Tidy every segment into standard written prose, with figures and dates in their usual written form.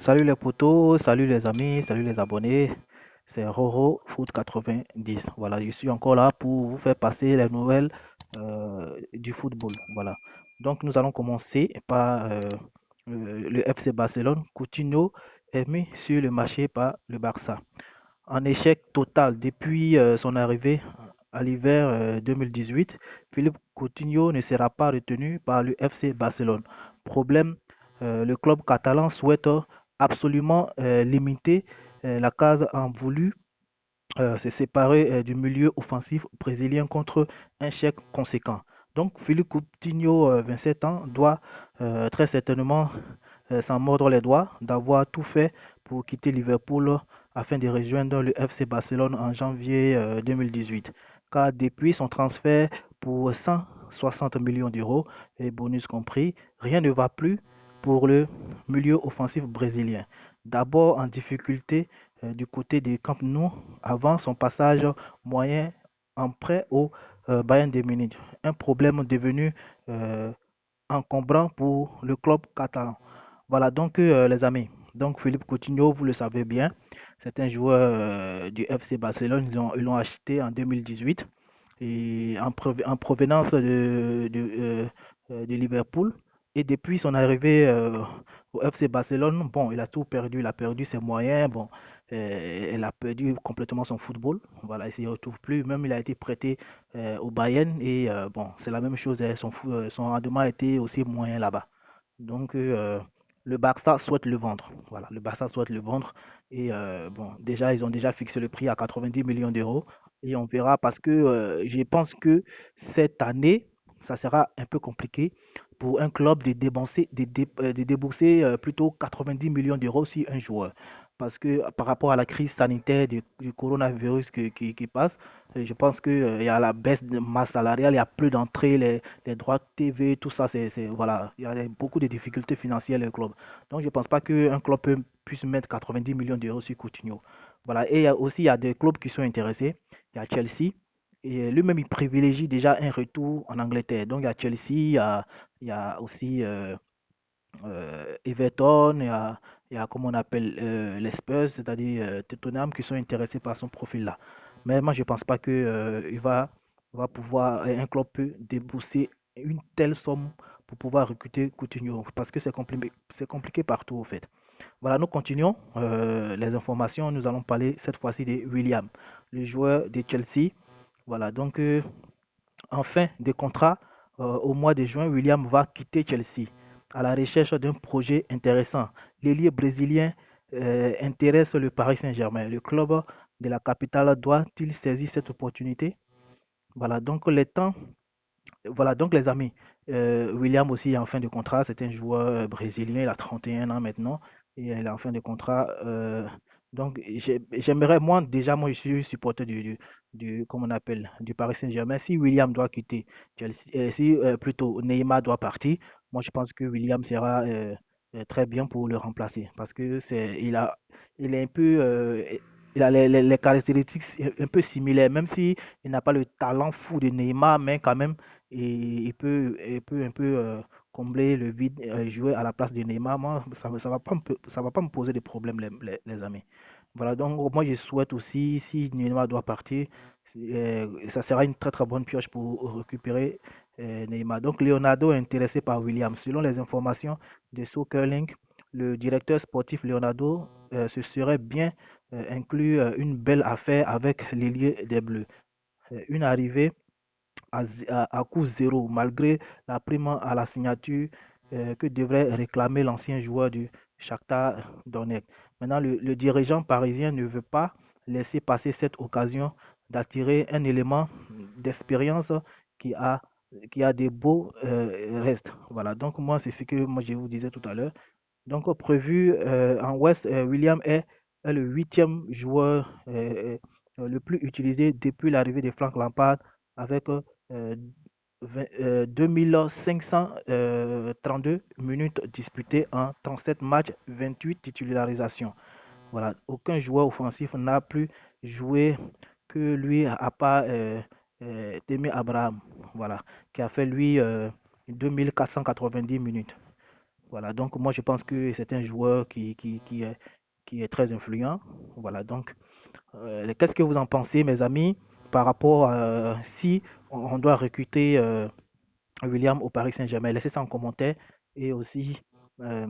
Salut les potos, salut les amis, salut les abonnés. C'est Roro Foot 90. Voilà, je suis encore là pour vous faire passer les nouvelles du football. Voilà. Donc nous allons commencer par le FC Barcelone. Coutinho est mis sur le marché par le Barça. En échec total depuis son arrivée à l'hiver 2018, Philippe Coutinho ne sera pas retenu par le FC Barcelone. Problème, le club catalan souhaite absolument limiter la case en voulu se séparer du milieu offensif brésilien contre un chèque conséquent. Donc Philippe Coutinho, 27 ans, doit très certainement s'en mordre les doigts d'avoir tout fait pour quitter Liverpool afin de rejoindre le FC Barcelone en janvier 2018. Car depuis son transfert pour 160 millions d'euros, et bonus compris, rien ne va plus pour le milieu offensif brésilien. D'abord en difficulté du côté du Camp Nou avant son passage moyen en prêt au Bayern de Munich. Un problème devenu euh, encombrant pour le club catalan. Voilà donc les amis. Donc Philippe Coutinho, vous le savez bien, c'est un joueur du FC Barcelone. Ils l'ont acheté en 2018 et en provenance de Liverpool. Et depuis son arrivée au FC Barcelone, bon, il a tout perdu. Il a perdu ses moyens. Bon, il a perdu complètement son football. Voilà, il ne s'y retrouve plus. Même il a été prêté au Bayern et bon, c'est la même chose. Son rendement a été aussi moyen là-bas. Donc, le Barça souhaite le vendre. Voilà, le Barça souhaite le vendre. Et bon, déjà, ils ont déjà fixé le prix à 90 millions d'euros. Et on verra parce que je pense que cette année, ça sera un peu compliqué pour un club de débourser plutôt 90 millions d'euros sur un joueur. Parce que par rapport à la crise sanitaire du coronavirus qui passe, je pense qu'il y a la baisse de masse salariale, il n'y a plus d'entrée, les droits de TV, tout ça, voilà, il y a beaucoup de difficultés financières le club. Donc je ne pense pas qu'un club puisse mettre 90 millions d'euros sur Coutinho. Voilà, et il y a des clubs qui sont intéressés. Il y a Chelsea, et lui-même il privilégie déjà un retour en Angleterre. Donc il y a Chelsea, il y a aussi Everton, il y a comme on appelle les Spurs, c'est-à-dire Tottenham, qui sont intéressés par son profil-là. Mais moi, je ne pense pas que il va pouvoir, un club peut débourser une telle somme pour pouvoir recruter Coutinho, parce que c'est compliqué partout, au fait. Voilà, nous continuons les informations. Nous allons parler cette fois-ci de William, le joueur de Chelsea. Voilà, donc en fin de contrat, au mois de juin, William va quitter Chelsea à la recherche d'un projet intéressant. L'ailier brésilien intéresse le Paris Saint-Germain. Le club de la capitale doit-il saisir cette opportunité? Voilà, donc voilà, donc les amis, William aussi est en fin de contrat. C'est un joueur brésilien, il a 31 ans maintenant et il est en fin de contrat. Donc j'aimerais, moi je suis supporter comment on appelle, du Paris Saint-Germain. Si William doit quitter Chelsea, si plutôt Neymar doit partir, moi je pense que William sera très bien pour le remplacer parce que il est un peu, il a les caractéristiques un peu similaires, même si il n'a pas le talent fou de Neymar, mais quand même et il peut un peu combler le vide, jouer à la place de Neymar. Moi, ça va pas me poser de problème, les amis. Voilà, donc moi je souhaite aussi, si Neymar doit partir, ça sera une très très bonne pioche pour récupérer Neymar. Donc Leonardo est intéressé par Williams. Selon les informations de Soccerlink, le directeur sportif Leonardo se serait bien inclus une belle affaire avec l'ailier des Bleus. Une arrivée à coût zéro, malgré la prime à la signature que devrait réclamer l'ancien joueur du Shakhtar Donetsk. Maintenant, le dirigeant parisien ne veut pas laisser passer cette occasion d'attirer un élément d'expérience qui a, qui a des beaux restes. Voilà, donc moi, c'est ce que moi, je vous disais tout à l'heure. Donc, prévu en Ouest, William est le huitième joueur le plus utilisé depuis l'arrivée de Frank Lampard avec 2532 minutes disputées en 37 matchs, 28 titularisations. Voilà, aucun joueur offensif n'a plus joué que lui à part Temi Abraham, voilà, qui a fait lui 2490 minutes. Voilà, donc moi je pense que c'est un joueur qui est très influent. Voilà, donc qu'est-ce que vous en pensez, mes amis, par rapport à si on doit recruter William au Paris Saint-Germain? Laissez ça en commentaire et aussi euh,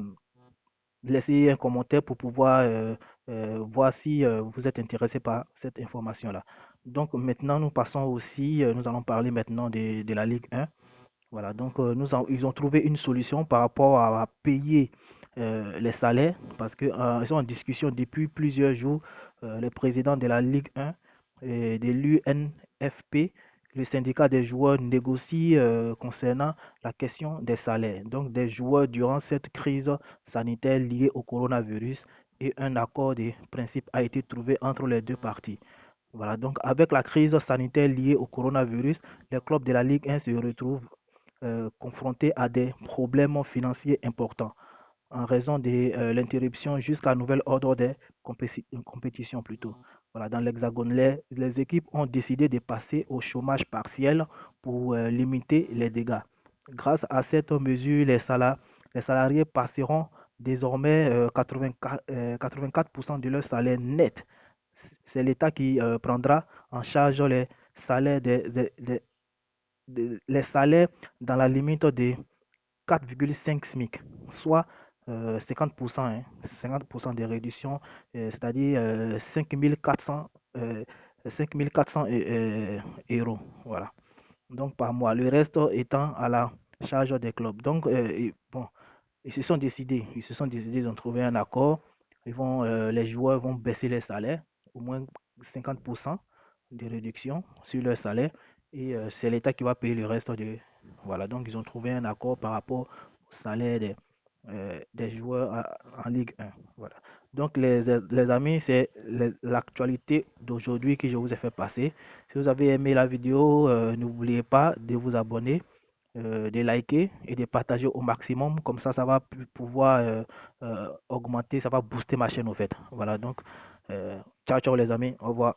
laissez un commentaire pour pouvoir voir si vous êtes intéressé par cette information-là. Donc maintenant, nous passons aussi, nous allons parler maintenant de la Ligue 1. Voilà, donc ils ont trouvé une solution par rapport à payer les salaires parce qu'ils sont en discussion depuis plusieurs jours. Le président de la Ligue 1 et de l'UNFP, le syndicat des joueurs, négocie concernant la question des salaires, donc des joueurs durant cette crise sanitaire liée au coronavirus et un accord de principe a été trouvé entre les deux parties. Voilà, donc avec la crise sanitaire liée au coronavirus, les clubs de la Ligue 1 se retrouvent confrontés à des problèmes financiers importants en raison de l'interruption jusqu'à nouvel ordre des compétitions plutôt. Voilà, dans l'Hexagone, les équipes ont décidé de passer au chômage partiel pour limiter les dégâts. Grâce à cette mesure, les salariés passeront désormais 84% de leur salaire net. C'est l'État qui prendra en charge les salaires, les salaires dans la limite de 4,5 SMIC, soit 50%, hein, 50% de réduction, c'est-à-dire 5400 euros. Voilà. Donc par mois. Le reste étant à la charge des clubs. Donc, bon, ils se sont décidés, ils ont trouvé un accord. Les joueurs vont baisser les salaires, au moins 50% de réduction sur leur salaire. Et c'est l'État qui va payer le reste de. Voilà, donc ils ont trouvé un accord par rapport au salaire des joueurs en Ligue 1. Voilà. Donc les amis, c'est l'actualité d'aujourd'hui que je vous ai fait passer. Si vous avez aimé la vidéo, n'oubliez pas de vous abonner, de liker et de partager au maximum. Comme ça va pouvoir augmenter, ça va booster ma chaîne au fait. Voilà, donc, ciao, ciao les amis, au revoir.